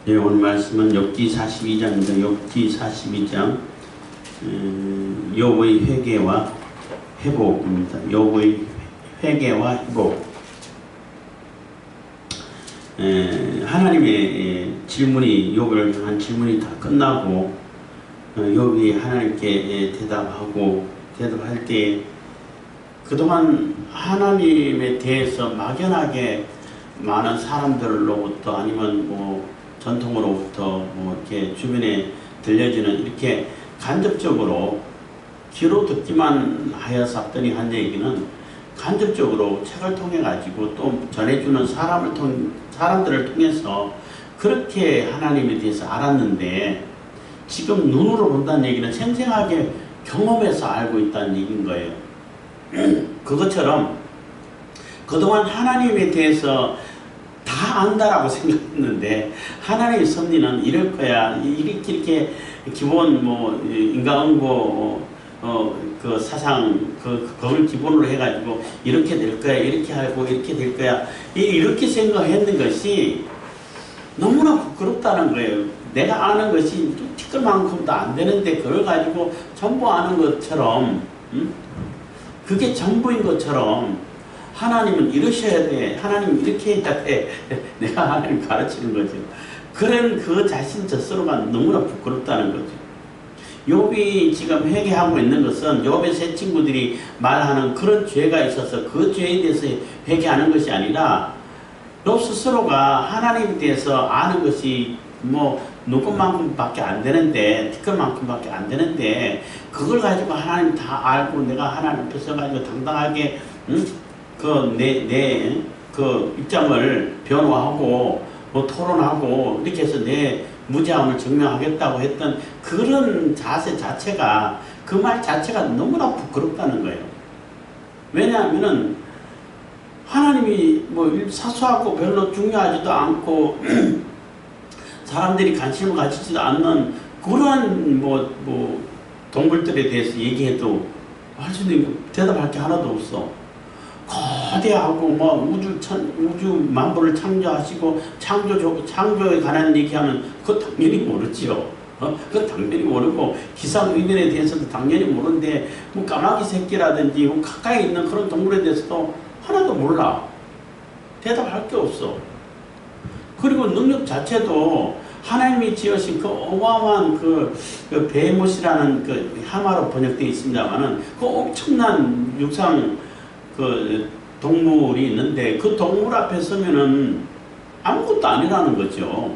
네, 오늘 말씀은 욥기 42장입니다. 욥기 42장 욥의 회개와 회복입니다. 욥의 회개와 회복. 하나님의 질문이 욥을 향한 질문이 다 끝나고 욥이 하나님께 대답할 때 그동안 하나님에 대해서 막연하게 많은 사람들로부터 아니면 뭐 전통으로부터 뭐 이렇게 주변에 들려지는 이렇게 간접적으로 귀로 듣기만 하였었더니 한 얘기는 간접적으로 책을 통해 가지고 또 전해주는 사람들을 통해서 그렇게 하나님에 대해서 알았는데 지금 눈으로 본다는 얘기는 생생하게 경험해서 알고 있다는 얘기인 거예요. 그것처럼 그동안 하나님에 대해서 다 안다라고 생각했는데 하나님의 섭리는 이럴 거야. 이렇게 기본 뭐 인과응보 그 사상 그걸 기본으로 해가지고 이렇게 될 거야. 이렇게 하고 이렇게 될 거야. 이렇게 생각했는 것이 너무나 부끄럽다는 거예요. 내가 아는 것이 티끌만큼도 안 되는데 그걸 가지고 전부 아는 것처럼 그게 전부인 것처럼 하나님은 이러셔야 돼. 하나님은 이렇게 해야 돼. 내가 하나님 가르치는 거죠. 그런 그 자신 스스로가 너무나 부끄럽다는 거죠. 욥이 지금 회개하고 있는 것은 욥의 세 친구들이 말하는 그런 죄가 있어서 그 죄에 대해서 회개하는 것이 아니라 욥 스스로가 하나님에 대해서 아는 것이 뭐 누구만큼밖에 안 되는데 티끌만큼밖에 안 되는데 그걸 가지고 하나님 다 알고 내가 하나님 앞에 서가지고 당당하게 그 입장을 변호하고 뭐 토론하고 이렇게 해서 내 무죄함을 증명하겠다고 했던 그런 자세 자체가 그 말 자체가 너무나 부끄럽다는 거예요. 왜냐하면은 하나님이 뭐 사소하고 별로 중요하지도 않고 사람들이 관심을 가지지도 않는 그러한 뭐 동물들에 대해서 얘기해도 할 수 있는 대답할 게 하나도 없어. 거대하고 뭐 우주 만물을 창조하시고 창조에 관한 얘기하면 그거 당연히 모르지요. 그거 당연히 모르고 기상의견에 대해서도 당연히 모르는데 뭐 까마귀 새끼라든지 뭐 가까이 있는 그런 동물에 대해서도 하나도 몰라. 대답할 게 없어. 그리고 능력 자체도 하나님이 지으신 그 어마어마한 그 베헤못이라는 그 하마로 번역되어 있습니다만은 그 엄청난 육상 그 동물이 있는데 그 동물 앞에 서면은 아무것도 아니라는 거죠.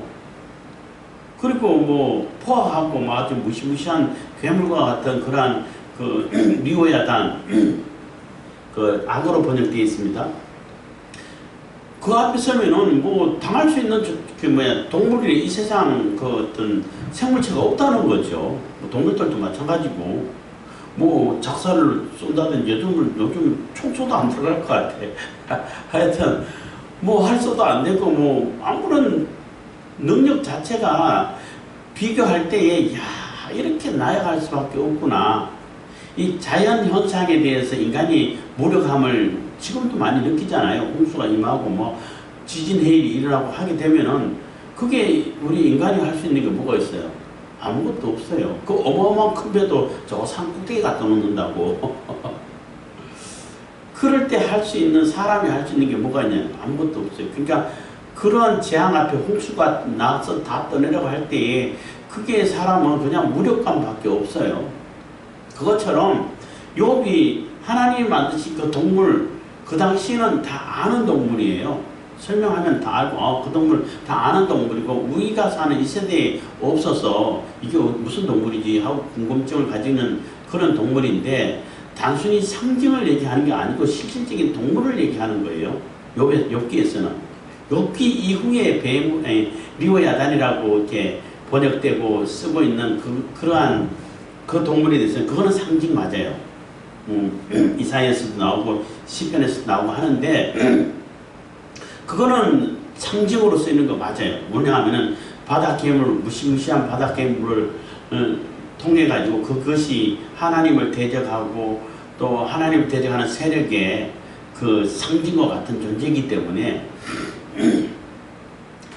그리고 뭐 포악하고 뭐 아주 무시무시한 괴물과 같은 그러한 그 리오야단 그 악어로 번역되어 있습니다. 그 앞에 서면은 뭐 당할 수 있는 동물이 이 세상 그 어떤 생물체가 없다는 거죠. 뭐 동물들도 마찬가지고. 뭐 작사를 쏜다든지 요즘 총소도 안 들어갈 것 같아. 하여튼 뭐 할 수도 안 되고 뭐 아무런 능력 자체가 비교할 때에 야 이렇게 나약할 수밖에 없구나. 이 자연 현상에 대해서 인간이 무력함을 지금도 많이 느끼잖아요. 홍수가 임하고 뭐 지진 해일이 일어나고 하게 되면은 그게 우리 인간이 할 수 있는 게 뭐가 있어요? 아무것도 없어요. 그 어마어마한 큰 배도 저 산 꼭대기 갖다 놓는다고. 그럴 때 할 수 있는 사람이 할 수 있는 게 뭐가 있냐? 아무것도 없어요. 그러니까 그런 재앙 앞에 홍수가 나서 다 떠내려고 할 때에 그게 사람은 그냥 무력감밖에 없어요. 그것처럼 욥이 하나님이 만드신 그 동물 그 당시에는 다 아는 동물이에요. 설명하면 다 알고 그 동물 다 아는 동물이고 우리가 사는 이 세대에 없어서 이게 무슨 동물이지 하고 궁금증을 가지는 그런 동물인데 단순히 상징을 얘기하는 게 아니고 실질적인 동물을 얘기하는 거예요. 욥기에서는 욥기 이후에 리오야단이라고 이렇게 번역되고 쓰고 있는 그러한 그 동물에 대해서는 그거는 상징 맞아요. 이사야에서도 나오고 시편에서도 나오고 하는데 그거는 상징으로 쓰이는 거 맞아요. 뭐냐 하면은 바다 괴물, 무시무시한 바다 괴물을 통해 가지고 그것이 하나님을 대적하고 또 하나님을 대적하는 세력의 그 상징과 같은 존재이기 때문에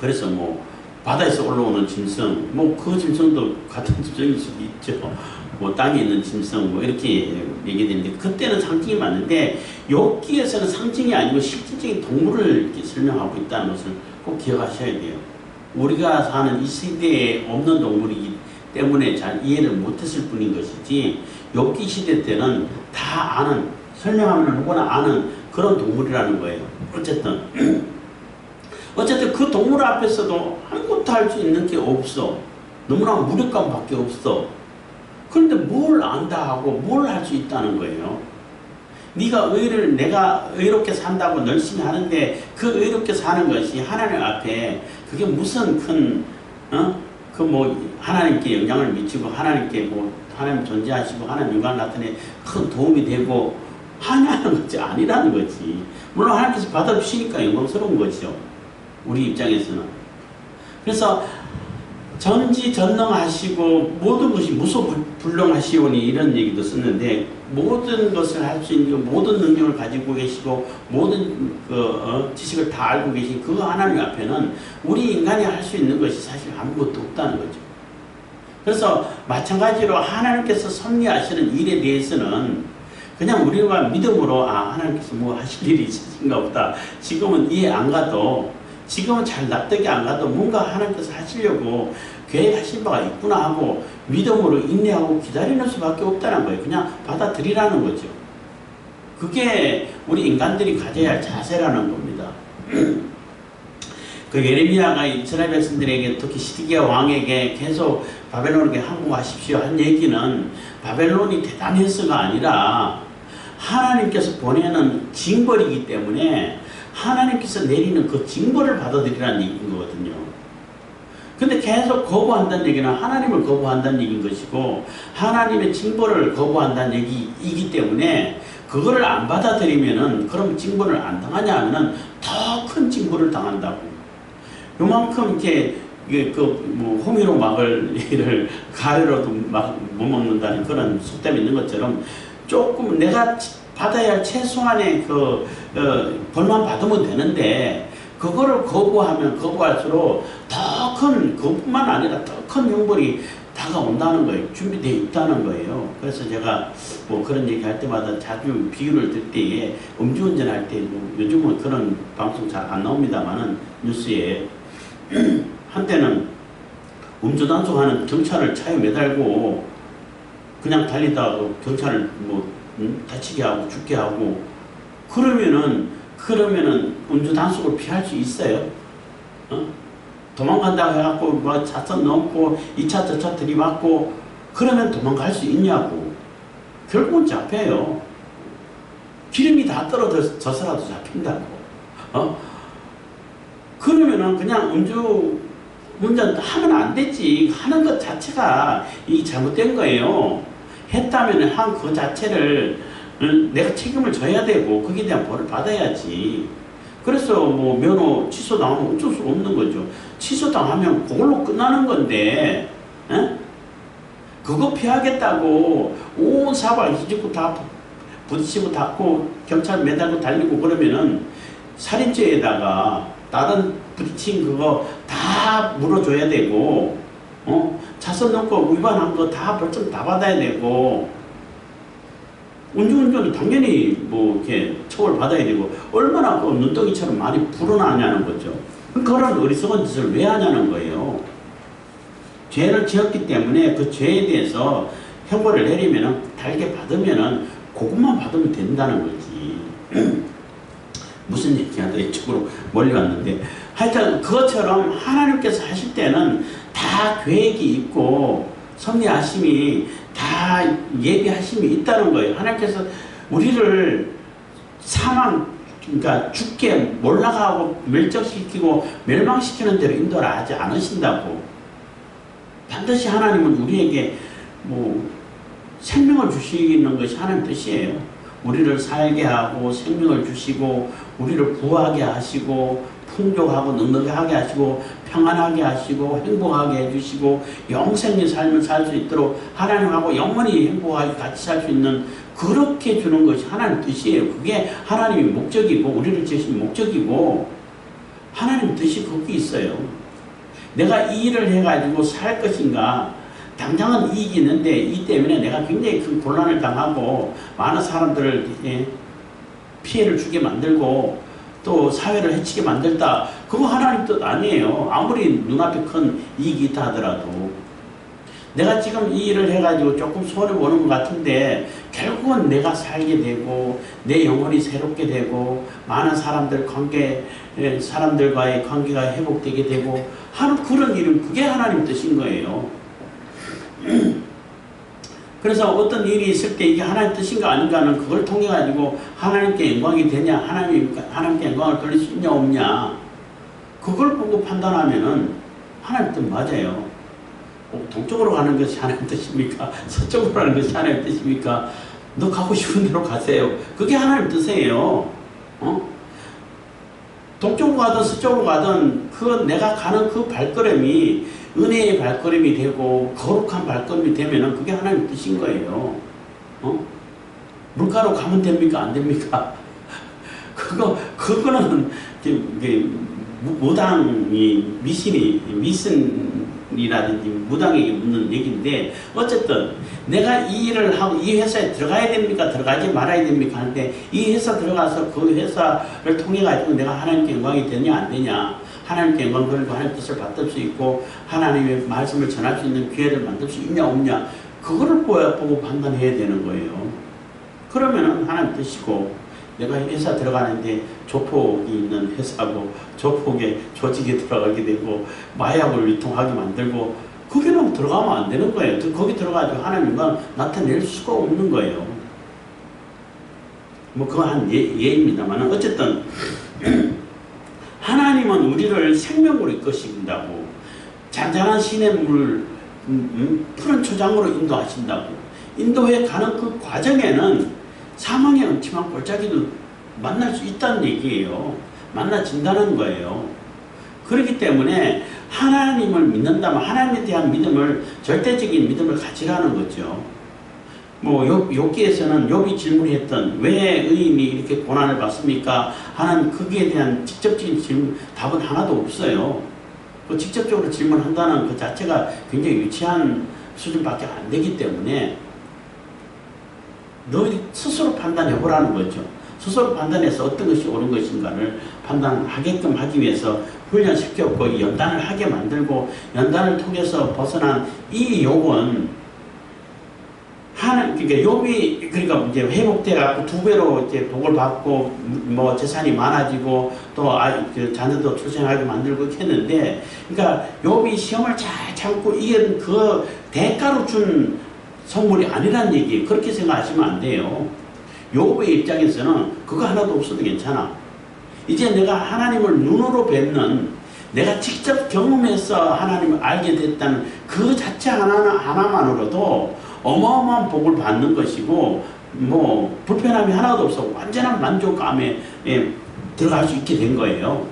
그래서 뭐 바다에서 올라오는 짐승, 뭐 그 짐승도 같은 짐승일 수도 있죠. 뭐 땅에 있는 짐승, 뭐 이렇게 얘기되는데, 그때는 상징이 맞는데, 여기에서는 상징이 아니고 실질적인 동물을 이렇게 설명하고 있다는 것을 꼭 기억하셔야 돼요. 우리가 사는 이 시대에 없는 동물이기 때문에 잘 이해를 못했을 뿐인 것이지, 욥기 시대 때는 다 아는, 설명하면 누구나 아는 그런 동물이라는 거예요. 어쨌든 그 동물 앞에서도 아무것도 할 수 있는 게 없어. 너무나 무력감밖에 없어. 그런데 뭘 안다 하고 뭘 할 수 있다는 거예요. 내가 의롭게 산다고 열심히 하는데 그 의롭게 사는 것이 하나님 앞에 그게 무슨 큰, 하나님께 영향을 미치고 하나님 존재하시고 하나님 영광을 나타내 큰 도움이 되고 하냐는 것이 아니라는 거지. 물론 하나님께서 받아주시니까 영광스러운 것이죠. 우리 입장에서는. 그래서 전지전능하시고 모든 것이 무소불능하시오니 이런 얘기도 썼는데, 모든 것을 할 수 있는 모든 능력을 가지고 계시고 모든 지식을 다 알고 계신 그 하나님 앞에는 우리 인간이 할 수 있는 것이 사실 아무것도 없다는 거죠. 그래서 마찬가지로 하나님께서 섭리하시는 일에 대해서는 그냥 우리가 믿음으로 하나님께서 뭐 하실 일이 있으신가 보다, 지금은 이해 안 가도, 지금은 잘 납득이 안 가도 뭔가 하나님께서 하시려고 계획하신 바가 있구나 하고 믿음으로 인내하고 기다리는 수밖에 없다는 거예요. 그냥 받아들이라는 거죠. 그게 우리 인간들이 가져야 할 자세라는 겁니다. 그 예레미야가 이스라엘 백성들에게, 특히 시드기야 왕에게 계속 바벨론에게 항복하십시오 한 얘기는 바벨론이 대단해서가 아니라 하나님께서 보내는 징벌이기 때문에 하나님께서 내리는 그 징벌을 받아들이라는 얘기인 거거든요. 근데 계속 거부한다는 얘기는 하나님을 거부한다는 얘기인 것이고, 하나님의 징벌을 거부한다는 얘기이기 때문에 그거를 안 받아들이면은, 그럼 징벌을 안 당하냐 하면은 더 큰 징벌을 당한다고. 요만큼 호미로 막을 일을 가래로도 못 먹는다는 그런 속담이 있는 것처럼, 조금 내가 받아야 할 최소한의 벌만 받으면 되는데, 그거를 거부할수록 더 큰, 그뿐만 아니라 더 큰 형벌이 다가온다는 거예요. 준비되어 있다는 거예요. 그래서 제가 뭐 그런 얘기 할 때마다 자주 비유를 들 때에, 음주운전 할 때, 요즘은 그런 방송 잘 안 나옵니다만은, 뉴스에, 한때는 음주단속하는 경찰을 차에 매달고 그냥 달리다가 경찰을 다치게 하고 죽게 하고, 그러면은 음주단속을 피할 수 있어요? 도망간다고 해갖고 차선 넘고 2차 저차 들이받고 그러면 도망갈 수 있냐고. 결국은 잡혀요. 기름이 다 떨어져서라도 잡힌다고. 그러면은 그냥 운전 하면 안 되지. 하는 것 자체가 이 잘못된 거예요. 했다면 한 그 자체를 내가 책임을 져야 되고 거기에 대한 벌을 받아야지. 그래서 뭐 면허 취소당하면 어쩔 수 없는 거죠. 취소당하면 그걸로 끝나는 건데, 그거 피하겠다고 온 사발 뒤집고 다 부딪히고 닫고 경찰 매달고 달리고 그러면은 살인죄에다가 다른 부딪힌 그거 다 물어줘야 되고, 차선 넘고 위반한 거 다 벌점 다 받아야 되고, 음주운전은 당연히 이렇게 처벌 받아야 되고, 얼마나 눈덩이처럼 많이 불어나냐는 거죠. 그런 어리석은 짓을 왜 하냐는 거예요. 죄를 지었기 때문에 그 죄에 대해서 형벌을 내리면은, 달게 받으면은 그것만 받으면 된다는 거지. 무슨 얘기하다 이쪽으로 멀리 왔는데, 하여튼 그것처럼 하나님께서 하실 때는 다 계획이 있고 섭리하심이 다 예비하심이 있다는 거예요. 하나님께서 우리를 그러니까 죽게 몰락하고 멸종시키고 멸망시키는 대로 인도를 하지 않으신다고. 반드시 하나님은 우리에게 생명을 주시는 것이 하나님 뜻이에요. 우리를 살게 하고 생명을 주시고 우리를 부하게 하시고 풍족하고 넉넉하게 하시고 평안하게 하시고 행복하게 해주시고 영생의 삶을 살 수 있도록 하나님하고 영원히 행복하게 같이 살 수 있는, 그렇게 주는 것이 하나님 뜻이에요. 그게 하나님의 목적이고 우리를 지으신 목적이고 하나님 뜻이 거기 있어요. 내가 이 일을 해가지고 살 것인가. 당장은 이익이 있는데 이 때문에 내가 굉장히 큰 곤란을 당하고 많은 사람들을 피해를 주게 만들고 또 사회를 해치게 만들다. 그거 하나님 뜻 아니에요. 아무리 눈앞에 큰 이익이 있다 하더라도. 내가 지금 이 일을 해가지고 조금 손해보는 것 같은데 결국은 내가 살게 되고 내 영혼이 새롭게 되고 많은 사람들과의 관계가 회복되게 되고 하는 그런 일은 그게 하나님 뜻인 거예요. 그래서 어떤 일이 있을 때 이게 하나님 뜻인가 아닌가는 그걸 통해 가지고 하나님께 영광이 되냐, 하나님께 영광을 돌릴 수 있냐 없냐, 그걸 보고 판단하면은 하나님 뜻 맞아요. 동쪽으로 가는 것이 하나님 뜻입니까? 서쪽으로 가는 것이 하나님 뜻입니까? 너 가고 싶은 대로 가세요. 그게 하나님 뜻이에요. 동쪽으로 가든 서쪽으로 가든 내가 가는 그 발걸음이 은혜의 발걸음이 되고 거룩한 발걸음이 되면은 그게 하나님 뜻인 거예요. 물가로 가면 됩니까? 안 됩니까? 그거는 무당이 미신이라든지 무당에게 묻는 얘기인데, 어쨌든 내가 이 일을 하고 이 회사에 들어가야 됩니까? 들어가지 말아야 됩니까? 하는데 이 회사 들어가서 그 회사를 통해 가지고 내가 하나님께 영광이 되냐 안 되냐, 하나님께 영광 돌리고 하나님의 뜻을 받을 수 있고 하나님의 말씀을 전할 수 있는 기회를 만들 수 있냐 없냐, 그거를 보고 판단해야 되는 거예요. 그러면은 하나님 뜻이고, 내가 회사 들어가는데 조폭이 있는 회사고 조폭의 조직에 들어가게 되고 마약을 유통하게 만들고, 거기는 들어가면 안 되는 거예요. 거기 들어가지고 하나님과 나타낼 수가 없는 거예요. 뭐 그거 한 예입니다만, 어쨌든 하나님은 우리를 생명으로 이끄신다고, 잔잔한 시냇물 푸른 초장으로 인도하신다고. 인도해 가는 그 과정에는 사망의 음침한 골짜기도 만날 수 있다는 얘기예요. 만나진다는 거예요. 그렇기 때문에 하나님을 믿는다면 하나님에 대한 믿음을, 절대적인 믿음을 가지라는 거죠. 뭐 욥기에서는 욥이 질문했던 왜 의인이 이렇게 고난을 받습니까 하는 거기에 대한 직접적인 질문, 답은 하나도 없어요. 그 직접적으로 질문한다는 그 자체가 굉장히 유치한 수준밖에 안 되기 때문에 너희 스스로 판단해 보라는 거죠. 스스로 판단해서 어떤 것이 옳은 것인가를 판단하게끔 하기 위해서 훈련시켰고 연단을 하게 만들고, 연단을 통해서 벗어난 이 욥은 그러니까 욥이 그러니까 이제 회복돼 갖고 2배로 이제 복을 받고 뭐 재산이 많아지고 또 자녀도 출생하게 만들고 했는데, 그러니까 욥이 시험을 잘 참고 이긴 그 대가로 준 선물이 아니란 얘기, 그렇게 생각하시면 안 돼요. 욥의 입장에서는 그거 하나도 없어도 괜찮아. 이제 내가 하나님을 눈으로 뵙는, 내가 직접 경험해서 하나님을 알게 됐다는 그 자체 하나만으로도 어마어마한 복을 받는 것이고, 뭐 불편함이 하나도 없어 완전한 만족감에 들어갈 수 있게 된 거예요.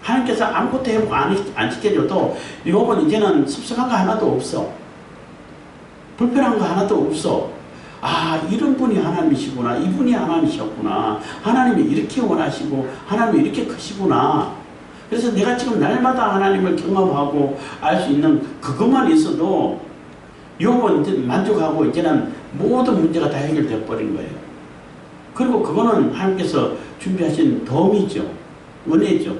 하나님께서 아무것도 해보고 안 지켜줘도 욥은 이제는 섭섭한 거 하나도 없어. 불편한 거 하나도 없어. 아, 이런 분이 하나님이시구나, 이분이 하나님이셨구나, 하나님이 이렇게 원하시고 하나님이 이렇게 크시구나. 그래서 내가 지금 날마다 하나님을 경험하고 알 수 있는 그것만 있어도 욥은 이제 만족하고 이제는 모든 문제가 다 해결돼 버린 거예요. 그리고 그거는 하나님께서 준비하신 덤이죠. 은혜죠.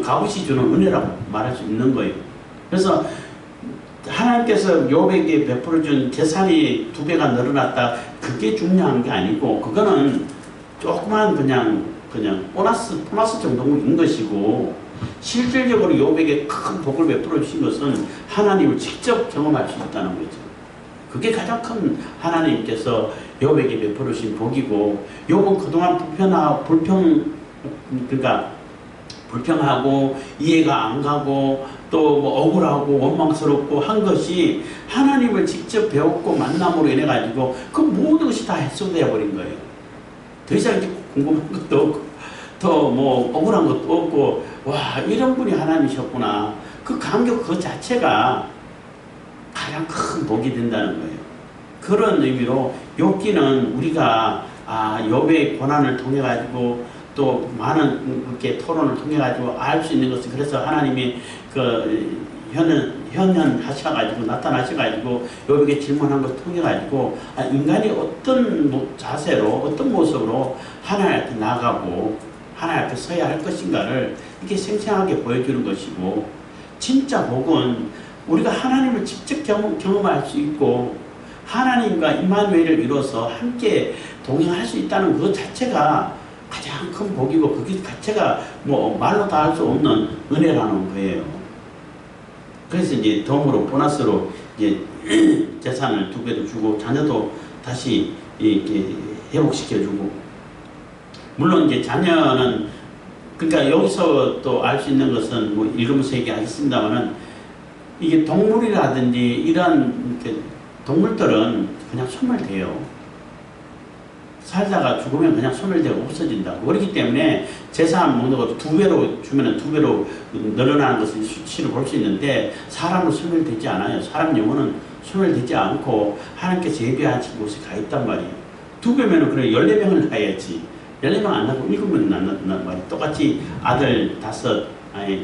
값없이 주는 은혜라고 말할 수 있는 거예요. 그래서 하나님께서 욥에게 베풀어준 재산이 2배가 늘어났다, 그게 중요한 게 아니고, 그거는 조그만 그냥 보너스 정도인 것이고, 실질적으로 욥에게 큰 복을 베풀어 주신 것은 하나님을 직접 경험할 수 있다는 거죠. 그게 가장 큰 하나님께서 욥에게 베풀어 주신 복이고, 욥은 그동안 불평하고 이해가 안 가고 또 뭐 억울하고 원망스럽고 한 것이 하나님을 직접 배웠고 만남으로 인해 가지고 그 모든 것이 다 해소되어 버린 거예요. 더 이상 궁금한 것도 없고 더 뭐 억울한 것도 없고, 와, 이런 분이 하나님이셨구나, 그 감격 그 자체가 가장 큰 복이 된다는 거예요. 그런 의미로 욥기는 우리가 욥의 고난을 통해 가지고 또 많은 그렇게 토론을 통해 가지고 알 수 있는 것은 그래서 하나님이 그 현현하셔가지고 나타나셔가지고 요에게 질문한 것을 통해 가지고 인간이 어떤 자세로 어떤 모습으로 하나님 앞에 나가고 하나님 앞에 서야 할 것인가를 이렇게 생생하게 보여주는 것이고 진짜 복은 우리가 하나님을 직접 경험할 수 있고 하나님과 임마누엘을 이뤄서 함께 동행할 수 있다는 그 자체가 가장 큰 복이고 그 자체가 뭐 말로 다 할 수 없는 은혜라는 거예요. 그래서 이제 덤으로 보너스로 이제 재산을 2배도 주고 자녀도 다시 이렇게 회복시켜주고 물론 이제 자녀는 그러니까 여기서 또 알 수 있는 것은 뭐 읽으면서 얘기하겠습니다만은 이게 동물이라든지 이런 동물들은 그냥 소멸돼요. 살다가 죽으면 그냥 소멸되고 없어진다고. 그렇기 때문에 재산 먹는 것도 2배로 주면은 2배로 늘어나는 것을 수치로 볼 수 있는데 사람은 소멸되지 않아요. 사람 영혼은 소멸되지 않고 하나님께서 예비하신 곳에 가 있단 말이에요. 2배면은 그래 14명을 낳아야지. 14명 안 낳고 7명 낳는단 말이에요. 똑같이 아들 5,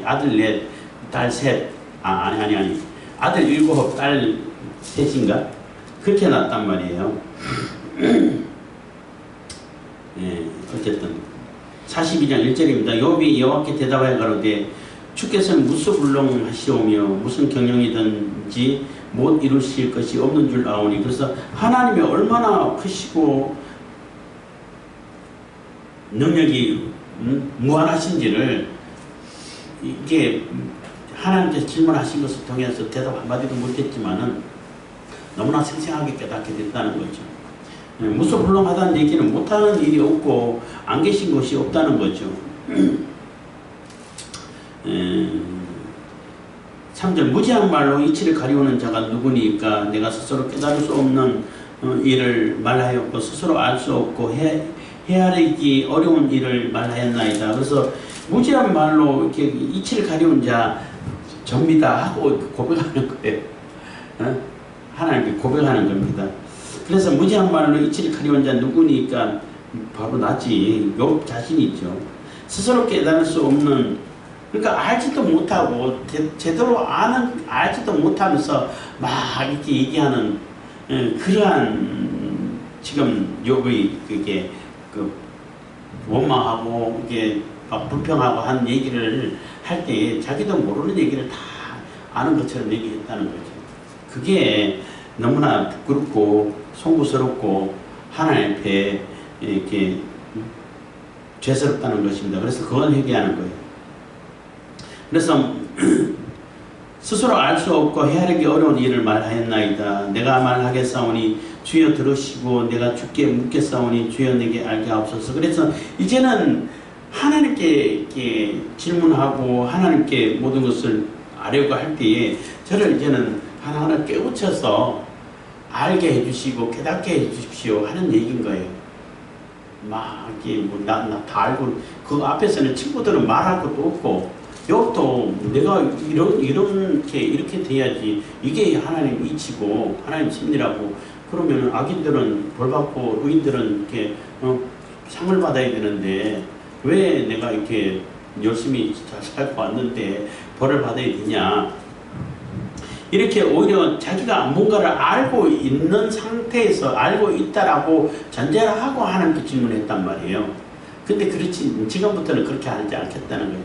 아들 4, 딸 3, 아니. 아들 7, 딸 3인가? 그렇게 낳았단 말이에요. 예, 어쨌든 42장 1절입니다. 욥이 여호와께 대답하여 가로되 주께서는 무소불능하시오며 무슨 경영이든지 못 이루실 것이 없는 줄 아오니. 그래서 하나님이 얼마나 크시고 능력이 무한하신지를 이게 하나님께서 질문하신 것을 통해서 대답 한마디도 못했지만은 너무나 생생하게 깨닫게 됐다는 거죠. 무소불능하다는 얘기는 못하는 일이 없고 안 계신 것이 없다는 거죠. 3절 무지한 말로 이치를 가리우는 자가 누구니까 내가 스스로 깨달을 수 없는 일을 말하였고 스스로 알 수 없고 헤아리기 어려운 일을 말하였나이다. 그래서 무지한 말로 이렇게 이치를 가리운 자 접니다 하고 고백하는 거예요. 하나님께 고백하는 겁니다. 그래서 무지한 말로 이치를 가리운 자 누구니까 바로 나지. 욥 자신이 있죠. 스스로 깨달을 수 없는, 그러니까 알지도 못하고 제대로 알지도 못하면서 막 이렇게 얘기하는 그러한 지금 욥의 그게 원망하고 이게 막 불평하고 한 얘기를 할 때 자기도 모르는 얘기를 다 아는 것처럼 얘기했다는 거죠. 그게 너무나 부끄럽고 송구스럽고 하나님 앞에 이렇게 죄스럽다는 것입니다. 그래서 그건 회개하는 거예요. 그래서 스스로 알 수 없고 헤아리기 어려운 일을 말하였나이다. 내가 말하겠사오니 주여 들으시고 내가 주께 묻겠사오니 주여 내게 알게 하옵소서. 그래서 이제는 하나님께 이렇게 질문하고 하나님께 모든 것을 아려고 할 때에 저를 이제는 하나하나 깨우쳐서 알게 해주시고 깨닫게 해주십시오 하는 얘기인 거예요. 막 이게 뭐 나 다 알고 그 앞에서는 친구들은 말할 것도 없고 욥도 내가 이렇게 돼야지 이게 하나님 이치고 하나님 심리라고 그러면 악인들은 벌 받고 의인들은 이렇게 상을 받아야 되는데 왜 내가 이렇게 열심히 잘 살고 왔는데 벌을 받아야 되냐. 이렇게 오히려 자기가 뭔가를 알고 있는 상태에서 알고 있다라고 전제를 하고 하나님께 질문했단 말이에요. 근데 그렇지 지금부터는 그렇게 하지 않겠다는 거예요.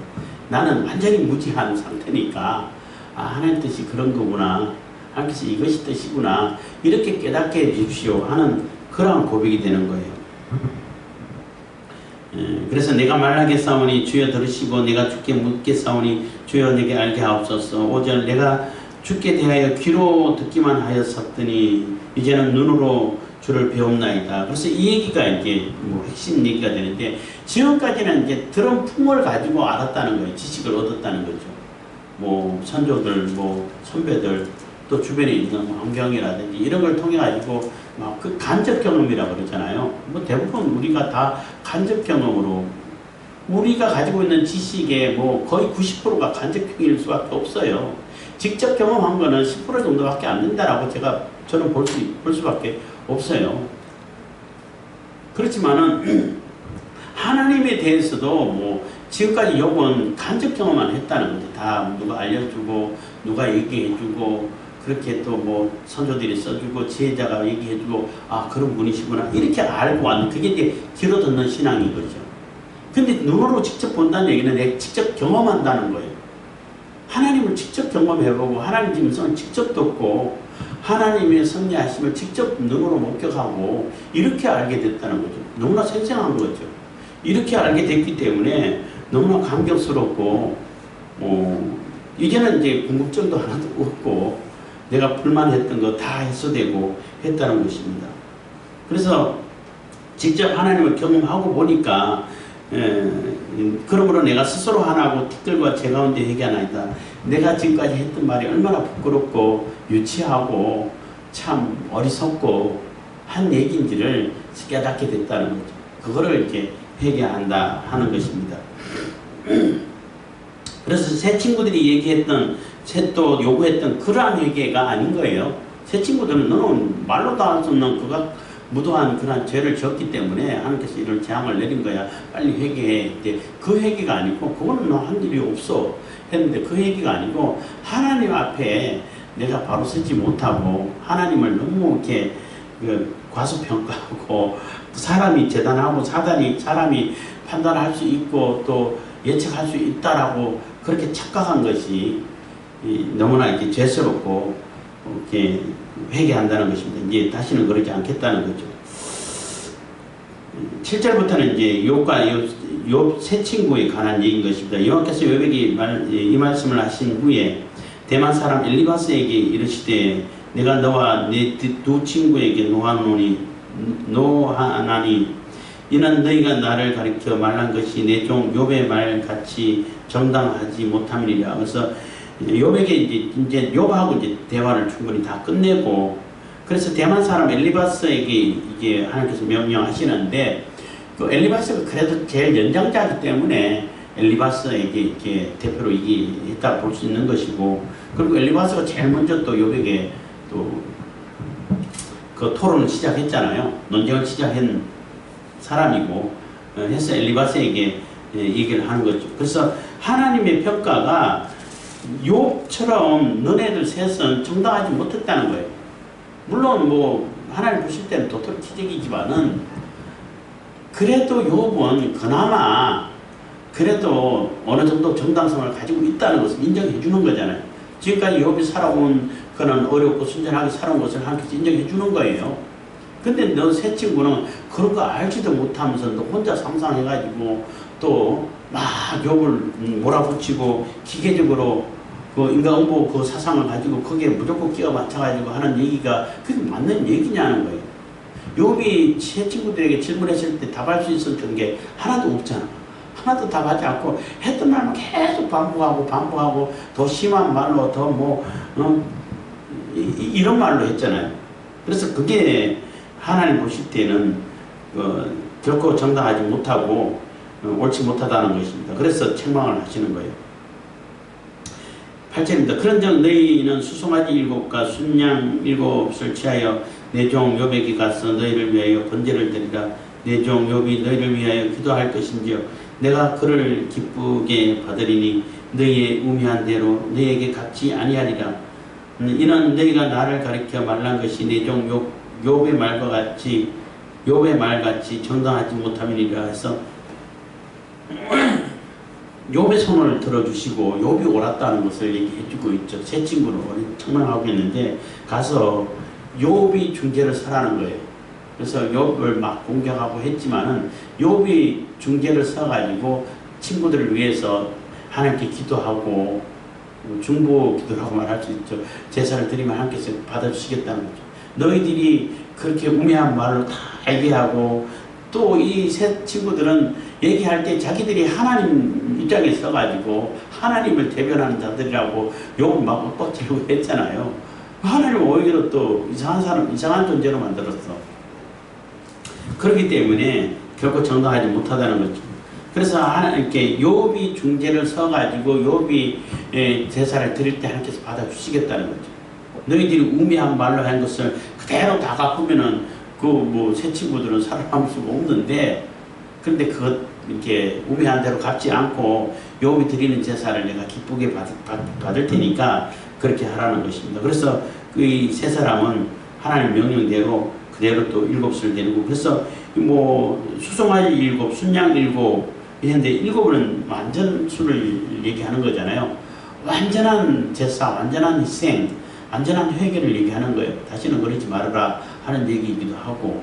나는 완전히 무지한 상태니까 하나님 뜻이 그런 거구나. 하나님께서 이것이 뜻이구나. 이렇게 깨닫게 해주십시오 하는 그러한 고백이 되는 거예요. 그래서 내가 말하겠사오니 주여 들으시고 내가 주께 묻겠사오니 주여 내게 알게 하옵소서. 5절 내가 주께 대하여 귀로 듣기만 하였었더니 이제는 눈으로 주를 배웁나이다. 그래서 이 얘기가 이제 뭐 핵심 얘기가 되는데 지금까지는 이제 들은 풍을 가지고 알았다는 거예요. 지식을 얻었다는 거죠. 뭐 선조들, 뭐 선배들, 또 주변에 있는 환경이라든지 이런 걸 통해 가지고 막 그 간접 경험이라고 그러잖아요. 뭐 대부분 우리가 다 간접 경험으로 우리가 가지고 있는 지식의 뭐 거의 90%가 간접 경험일 수밖에 없어요. 직접 경험한 거는 10% 정도밖에 안 된다라고 저는 볼 수밖에 없어요. 그렇지만은 하나님에 대해서도 뭐 지금까지 욥은 간접 경험만 했다는 거죠. 다 누가 알려주고 누가 얘기해주고 그렇게 또 뭐 선조들이 써주고 지혜자가 얘기해주고 아 그런 분이시구나 이렇게 알고 왔는데 그게 이제 귀로 듣는 신앙인 거죠. 근데 눈으로 직접 본다는 얘기는 내가 직접 경험한다는 거예요. 하나님을 직접 경험해보고 하나님 음성을 직접 듣고 하나님의 섭리하심을 직접 눈으로 목격하고 이렇게 알게 됐다는 거죠. 너무나 생생한 거죠. 이렇게 알게 됐기 때문에 너무나 감격스럽고 이제는 이제 궁금증도 하나도 없고 내가 불만했던 거 다 해소되고 했다는 것입니다. 그래서 직접 하나님을 경험하고 보니까 그러므로 내가 스스로 하나고 티끌과 제 가운데 얘기하나이다. 내가 지금까지 했던 말이 얼마나 부끄럽고 유치하고 참 어리석고 한 얘기인지를 깨닫게 됐다는 거죠. 그거를 이렇게 회개한다 하는 것입니다. 그래서 새 친구들이 얘기했던, 또 요구했던 그러한 회개가 아닌 거예요. 새 친구들은 너는 말로도 할 수 없는 그가 무도한 그런 죄를 지었기 때문에 하나님께서 이런 재앙을 내린 거야. 빨리 회개해. 그 회개가 아니고 그거는 너 한 일이 없어 했는데 그 회개가 아니고 하나님 앞에 내가 바로 서지 못하고 하나님을 너무 이렇게 과소평가하고 사람이 재단하고 사람이 판단할 수 있고 또 예측할 수 있다라고 그렇게 착각한 것이 너무나 이렇게 죄스럽고 이렇게 회개한다는 것입니다. 이제 다시는 그러지 않겠다는 거죠. 7절부터는 이제 욥 세 친구에 관한 얘기인 것입니다. 여호와께서 욥에게 이 말씀을 하신 후에 대만 사람 엘리바스에게 이르시되 내가 너와 네 두 친구에게 노하나니 이는 너희가 나를 가리켜 말한 것이 내 종 욥의 말같이 정당하지 못함이니라. 그래서 욥에게 이제 욥하고 이제 대화를 충분히 다 끝내고 그래서 대만 사람 엘리바스에게 이게 하나님께서 명령하시는데 그 엘리바스가 그래도 제일 연장자이기 때문에 엘리바스에게 이렇게 대표로 얘기했다 볼 수 있는 것이고 그리고 엘리바스가 제일 먼저 또 욥에게 또 그 토론을 시작했잖아요. 논쟁을 시작한 사람이고 해서 엘리바스에게 얘기를 하는 거죠. 그래서 하나님의 평가가 욥처럼 너네들 셋은 정당하지 못했다는 거예요. 물론 뭐 하나님 보실 때는 도토리 기적이지만은 그래도 욥은 그나마 그래도 어느 정도 정당성을 가지고 있다는 것을 인정해 주는 거잖아요. 지금까지 욥이 살아온 그런 어렵고 순전하게 살아온 것을 하나님께서 인정해 주는 거예요. 근데 너 새 친구는 그런 거 알지도 못하면서 너 혼자 상상해가지고 또 막 욥을 몰아붙이고 기계적으로 그 인과응보 그 사상을 가지고 거기에 무조건 끼워 맞춰가지고 하는 얘기가 그게 맞는 얘기냐는 거예요. 욥이 새 친구들에게 질문했을 때 답할 수 있었던 게 하나도 없잖아. 하나도 답하지 않고 했던 말만 계속 반복하고 더 심한 말로 더 이런 말로 했잖아요. 그래서 그게 하나님 보실 때는 결코 정당하지 못하고 옳지 못하다는 것입니다. 그래서 책망을 하시는 거예요. 8절입니다. 그런즉 너희는 수송아지 7과 순양 7을 취하여 내 종 욥에게 가서 너희를 위하여 번제를 드리라. 내 종 욥이 너희를 위하여 기도할 것인지요. 내가 그를 기쁘게 받으리니 너희의 우매한 대로 너희에게 갚지 아니하리라. 이는 너희가 나를 가리켜 말란 것이 내 종 욥의 말같이 정당하지 못함이니라 해서 욥의 손을 들어주시고 욥이 옳았다는 것을 얘기해주고 있죠. 새 친구는 청명하고 있는데 가서 욥이 중재를 서라는 거예요. 그래서 욥을 막 공격하고 했지만은 욥이 중재를 서가지고 친구들을 위해서 하나님께 기도하고 중보 기도라고 말할 수 있죠. 제사를 드리면 하나님께서 받아주시겠다는 거죠. 너희들이 그렇게 우매한 말로 다 얘기하고 또 이 세 친구들은 얘기할 때 자기들이 하나님 입장에 서가지고 하나님을 대변하는 자들이라고 욕을 막 엇박지르고 했잖아요. 하나님을 오히려 또 이상한 존재로 만들었어. 그렇기 때문에 결코 정당하지 못하다는 거죠. 그래서 하나님께 욥이 중재를 서가지고 욥이 제사를 드릴 때 하나님께서 받아주시겠다는 거죠. 너희들이 우매한 말로 한 것을 그대로 다 갚으면은 그 새 친구들은 살아남을 수가 없는데, 그런데 이렇게 우매한 대로 갚지 않고 욥이 드리는 제사를 내가 기쁘게 받을 테니까 그렇게 하라는 것입니다. 그래서 그 세 사람은 하나님 명령대로 그대로 또 7수를 드리고, 그래서 뭐 수송아지 7, 순양 7 이랬는데 7은 완전 수를 얘기하는 거잖아요. 완전한 제사, 완전한 희생, 완전한 회개를 얘기하는 거예요. 다시는 그러지 말아라 하는 얘기이기도 하고,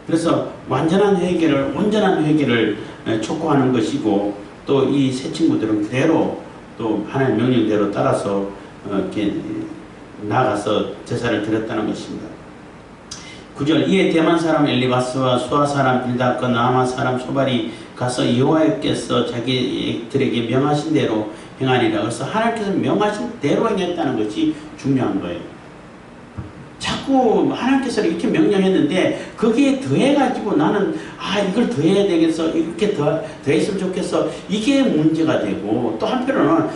그래서 완전한 회개를, 온전한 회개를 촉구하는 것이고, 또 이 세 친구들은 그대로 또 하나님 명령대로 따라서 이렇게 나가서 제사를 드렸다는 것입니다. 9절, 이에 대만 사람 엘리바스와 수아 사람 빌닷과 나아만 사람 소발이 가서 여호와께서 자기들에게 명하신 대로 행하니라. 그래서 하나님께서 명하신 대로 행했다는 것이 중요한 거예요. 자꾸 하나님께서 이렇게 명령했는데 거기에 더해가지고 나는 이걸 더해야 되겠어, 이렇게 더했으면 좋겠어, 이게 문제가 되고, 또 한편으로는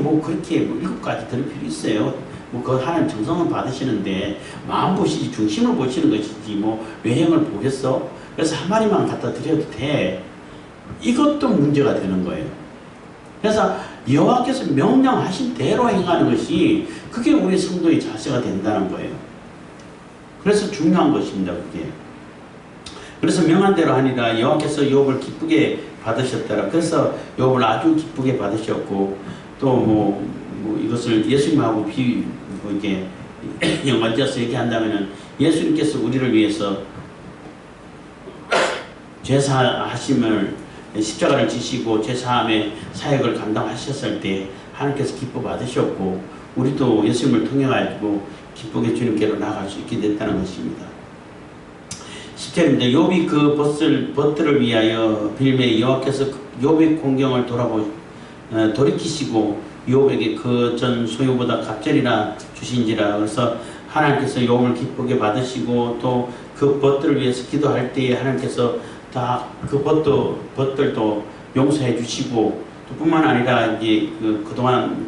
뭐 그렇게 7가지 들 필요 있어요. 뭐 그 하나님 정성은 받으시는데 마음 보시지 중심을 보시는 것이지 뭐 외형을 보겠어? 그래서 한 마리만 갖다 드려도 돼. 이것도 문제가 되는 거예요. 그래서 여호와께서 명령하신 대로 행하는 것이 그게 우리 성도의 자세가 된다는 거예요. 그래서 중요한 것입니다, 그게. 그래서 명한 대로 하니라. 여호와께서 욥을 기쁘게 받으셨더라. 그래서 욥을 아주 기쁘게 받으셨고, 또 뭐 이것을 예수님하고 이게 연관지어서 얘기한다면은, 예수님께서 우리를 위해서 죄사하심을, 십자가를 지시고 죄사함의 사역을 감당하셨을 때 하나님께서 기뻐 받으셨고, 우리도 예수님을 통해 가지고 기쁘게 주님께로 나아갈 수 있게 됐다는 것입니다. 10절입니다. 욥이 그 벗들을 위하여 빌매 여호와께서 욥의 공경을 돌이키시고 욥에게 그 전 소유보다 갑절이나 주신지라. 그래서 하나님께서 욥을 기쁘게 받으시고, 또 그 벗들을 위해서 기도할 때에 하나님께서 다 그 벗들도 용서해 주시고, 또 뿐만 아니라 이제 그동안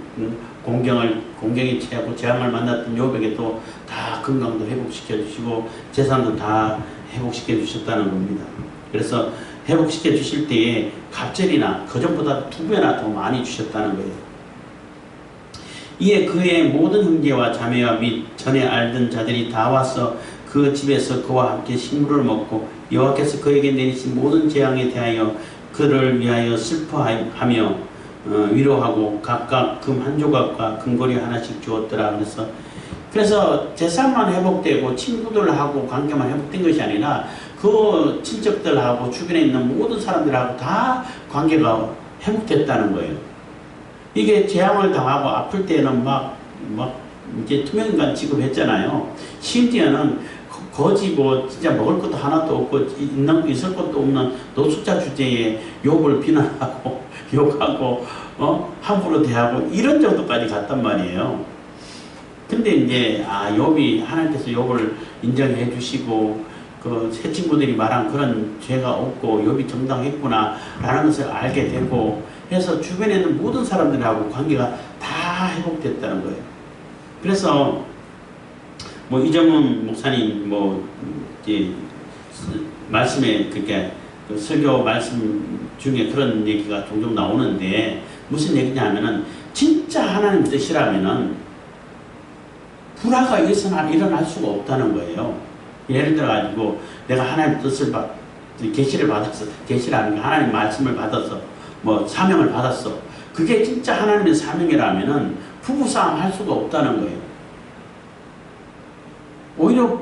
공경이 취하고 재앙을 만났던 욥에게도 다 건강도 회복시켜 주시고 재산도 다 회복시켜 주셨다는 겁니다. 그래서 회복시켜 주실 때에 갑절이나 그전보다 2배나 더 많이 주셨다는 거예요. 이에 그의 모든 형제와 자매와 및 전에 알던 자들이 다 와서 그 집에서 그와 함께 식물을 먹고, 여호와께서 그에게 내리신 모든 재앙에 대하여 그를 위하여 슬퍼하며 위로하고 각각 금 한 조각과 금고리 하나씩 주었더라. 그래서 재산만 회복되고 친구들하고 관계만 회복된 것이 아니라 그 친척들하고 주변에 있는 모든 사람들하고 다 관계가 회복됐다는 거예요. 이게 재앙을 당하고 아플 때는 막 이제 투명인간 취급했잖아요. 심지어는 거지 진짜 먹을 것도 하나도 없고 있을 것도 없는 노숙자 주제에 욥을 비난하고 욕하고 함부로 대하고 이런 정도까지 갔단 말이에요. 근데 이제 욥이, 하나님께서 욥을 인정해 주시고 그 세 친구들이 말한 그런 죄가 없고 욥이 정당했구나 라는 것을 알게 되고 해서 주변에 있는 모든 사람들하고 관계가 다 회복됐다는 거예요. 그래서 이정훈 목사님 이제 말씀에 그렇게 설교 말씀 중에 그런 얘기가 종종 나오는데, 무슨 얘기냐면은 진짜 하나님 뜻이라면은 불화가 일어날 수가 없다는 거예요. 예를 들어 가지고 내가 하나님 뜻을 계시를 받았어, 계시라는 게 하나님 말씀을 받아서 사명을 받았어. 그게 진짜 하나님의 사명이라면은 부부싸움 할 수가 없다는 거예요. 오히려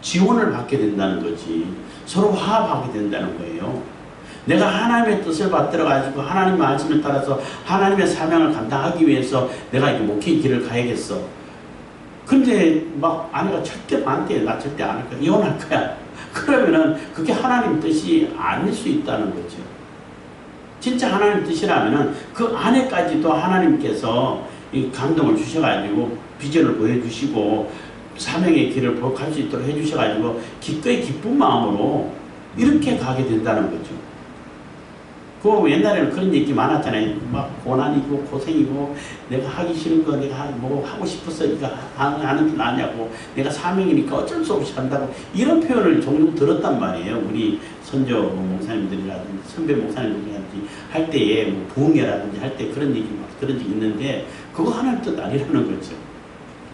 지원을 받게 된다는 거지. 서로 화합하게 된다는 거예요. 내가 하나님의 뜻을 받들어 가지고 하나님 말씀을 따라서 하나님의 사명을 감당하기 위해서 내가 이렇게 목회의 길을 가야겠어. 근데 아내가 절대 반대해. 나 절대 안 할 거야. 이혼할 거야. 그러면은 그게 하나님 뜻이 아닐 수 있다는 거죠. 진짜 하나님 뜻이라면은 그 안에까지도 하나님께서 이 감동을 주셔가지고 비전을 보여주시고 사명의 길을 갈 수 있도록 해주셔가지고 기꺼이 기쁜 마음으로 이렇게 가게 된다는 거죠. 그 옛날에는 그런 얘기 많았잖아요. 막 고난이고 고생이고 내가 하기 싫은 거 내가 뭐 하고 싶어서 이거 하는 줄 아냐고 내가 사명이니까 어쩔 수 없이 한다고 이런 표현을 종종 들었단 말이에요. 우리 선조 목사님들이라든지 선배 목사님들이라든지 할 때에 뭐 부흥회라든지 할 때 그런 얘기 막 들은 적이 있는데 그거 하나님 뜻 아니라는 거죠.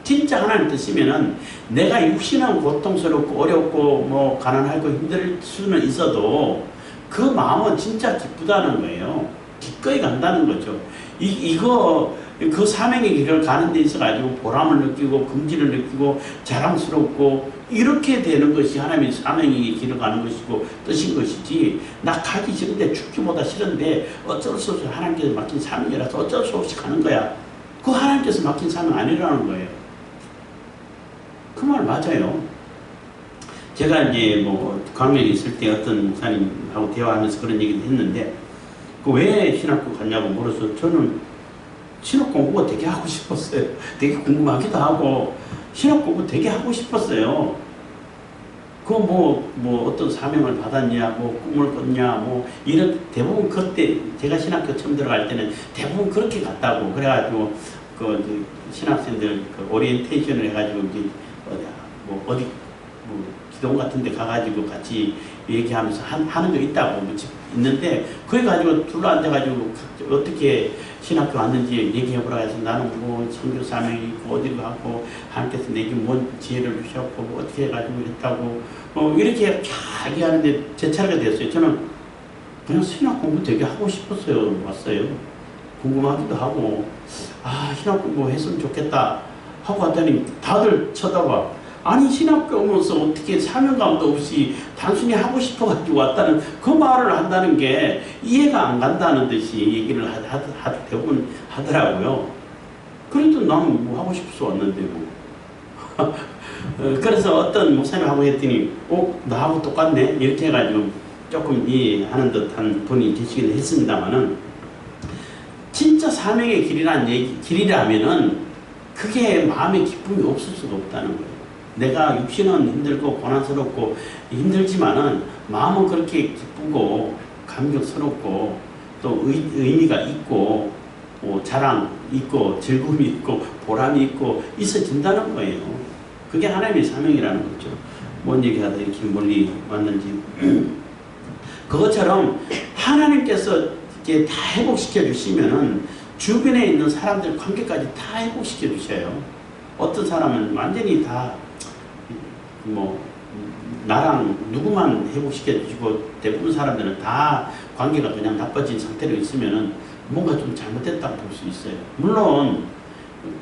진짜 하나님 뜻이면은 내가 육신은 고통스럽고 어렵고 뭐 가난하고 힘들 수는 있어도 그 마음은 진짜 기쁘다는 거예요. 기꺼이 간다는 거죠. 이거 그 사명의 길을 가는 데 있어 가지고 보람을 느끼고 긍지를 느끼고 자랑스럽고 이렇게 되는 것이 하나님의 사명의 길을 가는 것이고 뜻인 것이지 나 가기 싫은데 죽기보다 싫은데 어쩔 수 없이 하나님께서 맡긴 사명이라서 어쩔 수 없이 가는 거야. 그 하나님께서 맡긴 사명 아니라는 거예요. 그 말 맞아요. 제가 이제 뭐 광명에 있을 때 어떤 목사님하고 대화하면서 그런 얘기도 했는데 그 왜 신학교 갔냐고 물어서 저는 신학 공부가 되게 하고 싶었어요. 되게 궁금하기도 하고 신학 공부 되게 하고 싶었어요. 그 뭐 어떤 사명을 받았냐, 뭐 꿈을 꿨냐, 뭐 이런 대부분 그때 제가 신학교 처음 들어갈 때는 대부분 그렇게 갔다고 그래가지고 그 신학생들 그 오리엔테이션을 해가지고 이제 어디 기동 같은 데 가가지고 같이 얘기하면서 하는 거 있다고 있는데 그래 가지고 둘러앉아가지고 어떻게 신학교 왔는지 얘기해보라 해서 나는 뭐 선교 사명이 있고 어디로 가고 하나님께서 내게 뭔 지혜를 주셨고 뭐 어떻게 해가지고 했다고 이렇게 쫙 얘기하는데 제 차례가 됐어요. 저는 그냥 신학 공부 되게 하고 싶었어요. 왔어요. 궁금하기도 하고 신학 공부 했으면 좋겠다 하고 왔더니 다들 쳐다봐. 아니 신학교 오면서 어떻게 사명감도 없이 단순히 하고 싶어가지고 왔다는 그 말을 한다는 게 이해가 안 간다는 듯이 얘기를 대부분 하더라고요. 그래도 나는 뭐 하고 싶어서 왔는데 뭐. 그래서 어떤 목사님하고 했더니 나하고 똑같네 이렇게 해가지고 조금 이해하는 듯한 분이 계시긴 했습니다만은 진짜 사명의 길이라면은 그게 마음의 기쁨이 없을 수가 없다는 거예요. 내가 육신은 힘들고 고난스럽고 힘들지만은 마음은 그렇게 기쁘고 감격스럽고 또 의미가 있고 자랑 있고 즐거움이 있고 보람이 있고 있어진다는 거예요. 그게 하나님의 사명이라는 거죠. 뭔 얘기하다 이렇게 멀리 왔는지. 그것처럼 하나님께서 이렇게 다 회복시켜 주시면은 주변에 있는 사람들 관계까지 다 회복시켜 주셔요. 어떤 사람은 완전히 다 나랑 누구만 회복시켜 주시고 대부분 사람들은 다 관계가 그냥 나빠진 상태로 있으면은 뭔가 좀 잘못됐다고 볼 수 있어요. 물론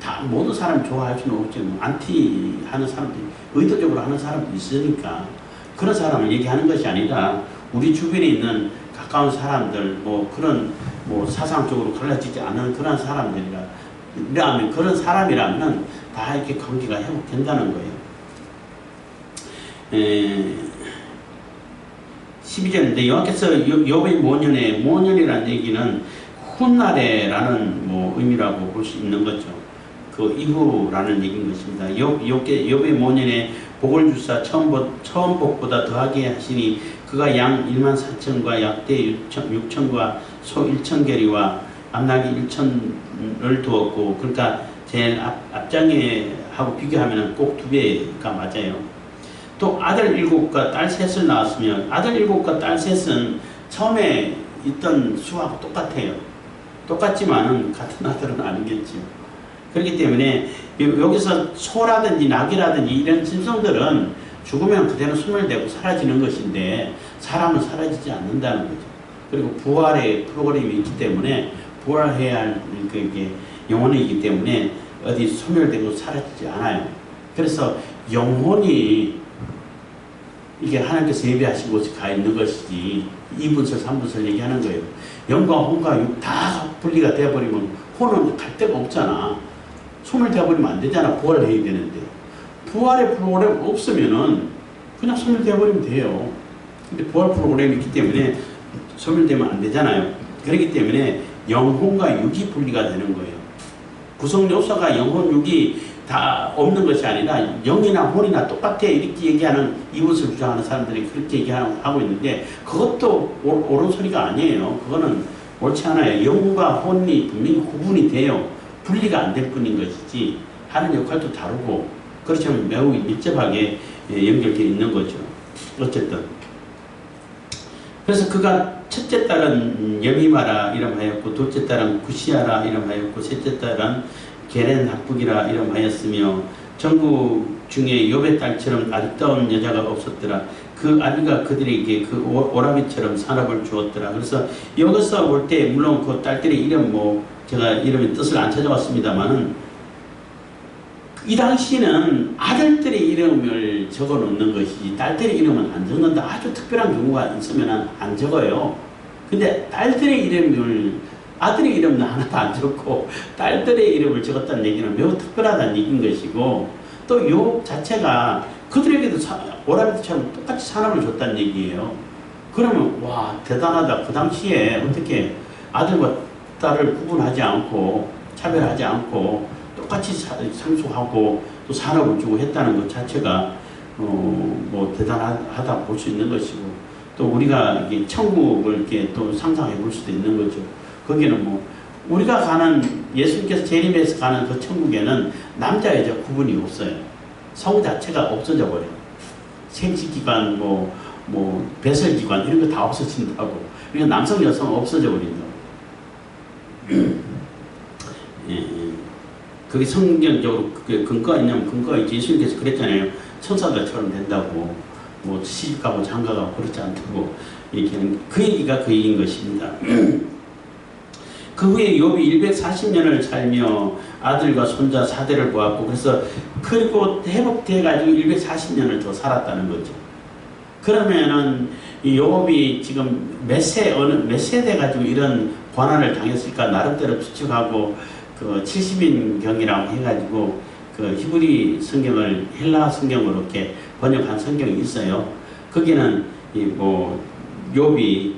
다 모든 사람 좋아할 수는 없지만 안티 하는 사람들이 의도적으로 하는 사람도 있으니까 그런 사람을 얘기하는 것이 아니라 우리 주변에 있는 가까운 사람들 그런 사상적으로 갈라지지 않은 그런 사람들이라면 그런 사람이라면 다 이렇게 관계가 회복된다는 거예요. 12절인데 여호와께서 욥의 모년이라는 얘기는 훗날에라는 의미라고 볼 수 있는 거죠. 그 이후라는 얘기인 것입니다. 욥의 모년에 복을 주사 처음 복보다 더하게 하시니 그가 양 14,000과 약대 6,000과 소 1,000개리와 암나귀 1,000을 두었고 그러니까 제일 앞장에 하고 비교하면 꼭 2배가 맞아요. 또 아들 7과 딸 3을 낳았으면 아들 7과 딸 3은 처음에 있던 수하고 똑같아요. 똑같지만은 같은 아들은 아니겠죠. 그렇기 때문에 여기서 소라든지 낙이라든지 이런 짐승들은 죽으면 그대로 소멸되고 사라지는 것인데 사람은 사라지지 않는다는 거죠. 그리고 부활의 프로그램이 있기 때문에 부활해야 할 그게 영혼이기 때문에 어디 소멸되고 사라지지 않아요. 그래서 영혼이 이게 하나님께서 예배하신 곳에 가 있는 것이지 2분설, 3분설 얘기하는 거예요. 영과 혼과 육 다 분리가 되어버리면 혼은 갈 데가 없잖아. 소멸되어버리면 안 되잖아. 부활을 해야 되는데. 부활의 프로그램 없으면은 그냥 소멸되어버리면 돼요. 근데 부활 프로그램이 있기 때문에 소멸되면 안 되잖아요. 그렇기 때문에 영혼과 육이 분리가 되는 거예요. 구성 요소가 영혼, 육이 다 없는 것이 아니라 영이나 혼이나 똑같아 이렇게 얘기하는 이웃을 주장하는 사람들이 그렇게 얘기하고 있는데 그것도 옳은 소리가 아니에요. 그거는 옳지 않아요. 영과 혼이 분명히 구분이 돼요. 분리가 안 될 뿐인 것이지 하는 역할도 다르고 그렇지만 매우 밀접하게 연결되어 있는 거죠. 어쨌든 그래서 그가 첫째 딸은 여미마라 이름하였고 둘째 딸은 구시아라 이름하였고 셋째 딸은 게렌 학북이라 이름하였으며 전국 중에 욥의 딸처럼 아리따운 여자가 없었더라. 그 아비가 그들에게 그 오라비처럼 산업을 주었더라. 그래서 여기서 볼 때 물론 그 딸들의 이름 뭐 제가 이름의 뜻을 안 찾아왔습니다만은 이 당시에는 아들들의 이름을 적어 놓는 것이지 딸들의 이름은 안 적는다. 아주 특별한 경우가 있으면 안 적어요. 근데 딸들의 이름을 아들의 이름은 하나도 안 적고 딸들의 이름을 적었다는 얘기는 매우 특별하다는 얘기인 것이고 또 욥 자체가 그들에게도 오라비처럼 똑같이 산업을 줬다는 얘기예요. 그러면 와 대단하다. 그 당시에 어떻게 아들과 딸을 구분하지 않고 차별하지 않고 똑같이 상속하고 또 산업을 주고 했다는 것 자체가 뭐 대단하다 볼 수 있는 것이고 또 우리가 이게 천국을 이렇게 또 상상해 볼 수도 있는 거죠. 거기는 뭐 우리가 가는 예수님께서 재림해서 가는 그 천국에는 남자 여자 구분이 없어요. 성 자체가 없어져 버려요. 생식기관 뭐 배설기관 이런 거 다 없어진다고. 그러니까 남성 여성 없어져 버린다고. 예. 그게 성경적으로 근거가 있냐면 근거가 있지. 예수님께서 그랬잖아요. 천사들처럼 된다고. 뭐 시집가고 장가가고 그렇지 않다고 얘기하는 그 얘기가 그 얘기인 것입니다. 그 후에 욥이 140년을 살며 아들과 손자 4대를 보았고 그래서 그리고 회복돼 가지고 140년을 더 살았다는 거죠. 그러면은 이 욥이 지금 몇 세대 가지고 이런 고난을 당했을까 나름대로 추측하고 그 70인경이라고 해가지고 그 히브리 성경을 헬라 성경으로 이렇게 번역한 성경이 있어요. 거기는 이 뭐 욥이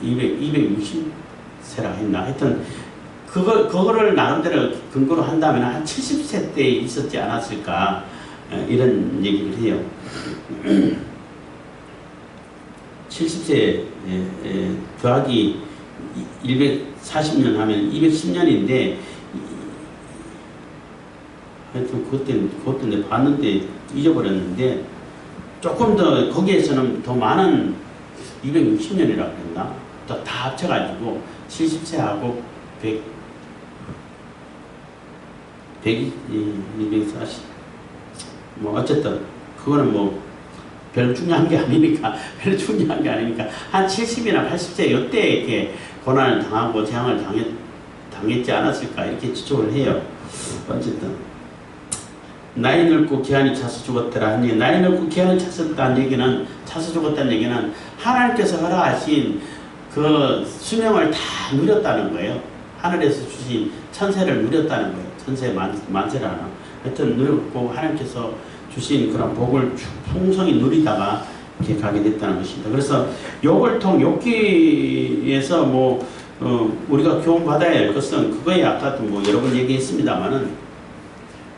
260세라 했나? 하여튼 그거를 나름대로 근거로 한다면 한 70세 때 있었지 않았을까 이런 얘기를 해요. 70세 더하기 140년 하면 210년인데 하여튼 그것도 내가 봤는데 잊어버렸는데 조금 더 거기에서는 더 많은 260년이라고 그랬나? 또 다 합쳐가지고 70세하고 240 뭐 어쨌든 그거는 뭐 별 중요한 게 아니니까 한 70이나 80세 이때 이렇게 고난을 당하고 재앙을 당했지 않았을까 이렇게 추측을 해요. 어쨌든 나이 늙고 기한이 차서 죽었더라 하니 나이 늙고 기한이 차서 죽었다는 얘기는 하나님께서 허락하신 그 수명을 다 누렸다는 거예요. 하늘에서 주신 천세를 누렸다는 거예요. 천세 만세라나 하여튼 누렸고 하나님께서 주신 그런 복을 풍성히 누리다가 이렇게 가게 됐다는 것입니다. 그래서 욥을 통 욥기에서 뭐 우리가 교훈 받아야 할 것은 그거에 아까도 뭐 여러 번 얘기했습니다만은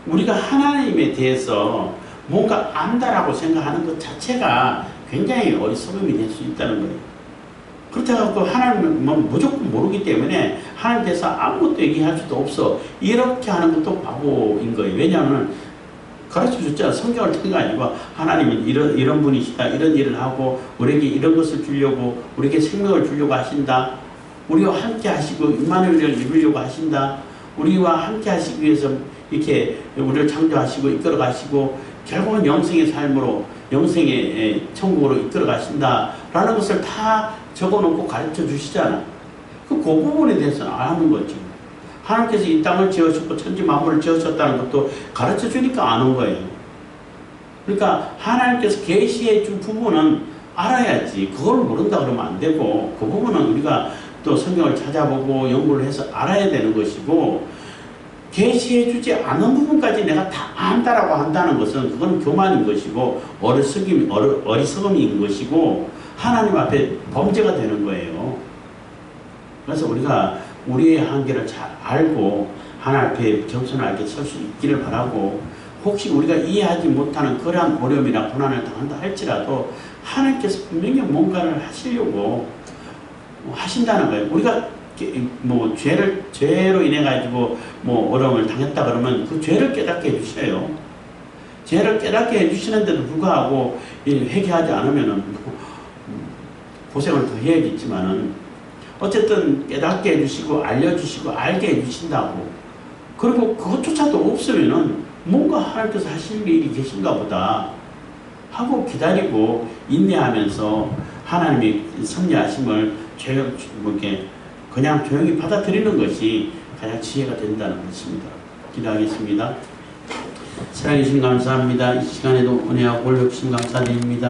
우리가 하나님에 대해서 뭔가 안다라고 생각하는 것 자체가 굉장히 어리석음이 될 수 있다는 거예요. 그렇다고 하나님은 무조건 모르기 때문에 하나님께서 아무것도 얘기할 수도 없어. 이렇게 하는 것도 바보인 거예요. 왜냐하면 가르쳐 줬잖아. 성경을 통해 가지고 하나님은 이런 분이시다. 이런 일을 하고 우리에게 이런 것을 주려고 우리에게 생명을 주려고 하신다. 우리와 함께 하시고 임마누엘을 이루려고 하신다. 우리와 함께 하시기 위해서 이렇게 우리를 창조하시고 이끌어 가시고 결국은 영생의 삶으로 영생의 천국으로 이끌어 가신다라는 것을 다 적어놓고 가르쳐 주시잖아. 그 부분에 대해서는 아는 거죠. 하나님께서 이 땅을 지으셨고 천지 만물을 지으셨다는 것도 가르쳐 주니까 아는 거예요. 그러니까 하나님께서 계시해 준 부분은 알아야지. 그걸 모른다 그러면 안 되고 그 부분은 우리가 또 성경을 찾아보고 연구를 해서 알아야 되는 것이고 계시해 주지 않은 부분까지 내가 다 안다라고 한다는 것은 그건 교만인 것이고 어리석음인 것이고 하나님 앞에 범죄가 되는 거예요. 그래서 우리가 우리의 한계를 잘 알고 하나님 앞에 겸손하게 설 수 있기를 바라고, 혹시 우리가 이해하지 못하는 그러한 어려움이나 고난을 당한다 할지라도 하나님께서 분명히 뭔가를 하시려고 하신다는 거예요. 우리가 뭐 죄로 인해 가지고 뭐 어려움을 당했다 그러면 그 죄를 깨닫게 해주셔요. 죄를 깨닫게 해주시는데도 불구하고 회개하지 않으면은 고생을 더 해야겠지만은 어쨌든 깨닫게 해주시고 알려주시고 알게 해주신다고. 그리고 그것조차도 없으면은 뭔가 하나님께서 하실 일이 계신가 보다 하고 기다리고 인내하면서 하나님의 섭리하심을 이렇게 그냥 조용히 받아들이는 것이 가장 지혜가 된다는 것입니다. 기도하겠습니다. 사랑해 주신 감사합니다. 이 시간에도 은혜와 권력 주신 감사드립니다.